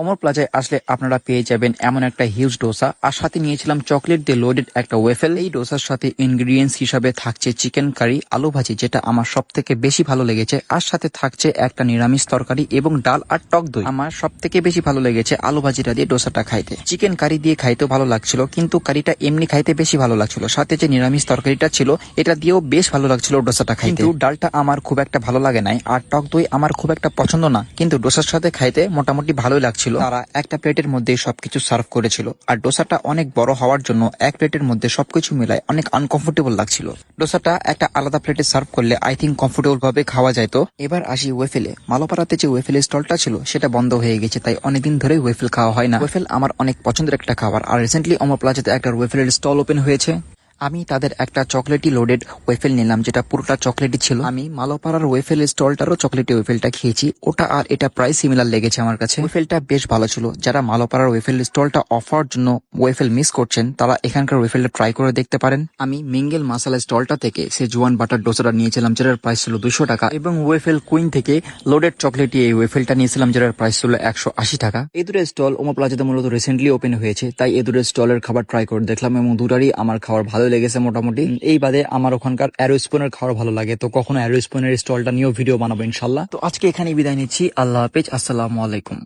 অমর প্লাজায় আসলে আপনারা পেয়ে যাবেন এমন একটা হিউজ ডোসা, আর সাথে নিয়েছিলাম চকলেট দিয়ে লোডেড একটা ওয়েফেল। এই ডোসার সাথে ইনগ্রিডিয়েন্টস হিসাবে থাকছে চিকেন কারি, আলু ভাজি, যেটা আমার সব থেকে বেশি ভালো লেগেছে, আর সাথে থাকছে একটা নিরামিষ তরকারি এবং ডাল আর টক দই। আমার সব থেকে বেশি ভালো লেগেছে আলু ভাজিটা দিয়ে ডোসাটা খাইতে। চিকেন কারি দিয়ে খাইতেও ভালো লাগছিল, কিন্তু কারিটা এমনি খাইতে বেশি ভালো লাগছিল। সাথে যে নিরামিষ তরকারিটা ছিল এটা দিয়েও বেশ ভালো লাগছিল ডোসাটা খাইতে। কিন্তু ডালটা আমার খুব একটা ভালো লাগে নাই, আর টক দই আমার খুব একটা পছন্দ না, কিন্তু ডোসার সাথে খাইতে মোটামুটি ভালোই লাগছিল। তারা একটা প্লেটের মধ্যে সবকিছু সার্ভ করেছিল, আর ডোসাটা অনেক বড় হওয়ার জন্য এক প্লেটের মধ্যে সবকিছু মিলায় অনেক আনকমফোর্টেবল লাগছিল। ডোসাটা একটা আলাদা প্লেটে সার্ভ করলে আই থিঙ্ক কমফোর্টেবল ভাবে খাওয়া যায়। তো এবার আসি ওয়েফেলে। মালোপাড়াতে যে ওয়েফেল স্টলটা ছিল সেটা বন্ধ হয়ে গেছে, তাই অনেকদিন ধরে ওয়েফেল খাওয়া হয় না। ওয়েফেল আমার অনেক পছন্দের একটা খাবার, আর রিসেন্টলি অমর প্লাজাতে একটা ওয়েফেলের স্টল ওপেন হয়েছে। আমি তাদের একটা চকলেটি লোডেড ওয়েফেল নিলাম, যেটা পুরোটা চকলেটি ছিল। আমি মালোপাড়ার ওয়েফেল স্টলটারও চকলেটি ওয়েফেলটা খেয়েছি, ওটা আর এটা প্রায় সিমিলার লেগেছে আমার কাছে। ওয়েফেলটা বেশ ভালো ছিল। যারা মালোপাড়ার ওয়েফেল স্টলটা অফার জন্য ওয়েফেল মিস করছেন তারা এখানকার ওয়েফেলটা ট্রাই করে দেখতে পারেন। আমি মিঙ্গেল মাসালা স্টলটা থেকে সে জোয়ান বাটার ডোসাটা নিয়েছিলাম, যেটার প্রাইস ছিল 200 টাকা, এবং ওয়েফেল কুইন থেকে লোডেড চকলেটি এই ওয়েফেলটা নিয়েছিলাম, যেটার প্রাইস ছিল 180 টাকা। এই দুটো স্টল অমর প্লাজাতে মূলত রিসেন্টলি ওপেন হয়েছে, তাই এই দুটো স্টলের খাবার ট্রাই করে দেখলাম, এবং দুটারই আমার খাবার ভালো লেগেছে মোটামুটি। এই বাদে আমার ওখানকার অ্যারো স্পুনের খাবার ভালো লাগে, তো কখনো অ্যারো স্পুনের স্টলটা নিয়েও ভিডিও বানাবো ইনশাল্লাহ। তো আজকে এখানে বিদায় নিচ্ছি। আল্লাহ হাফেজ, আসসালামু আলাইকুম।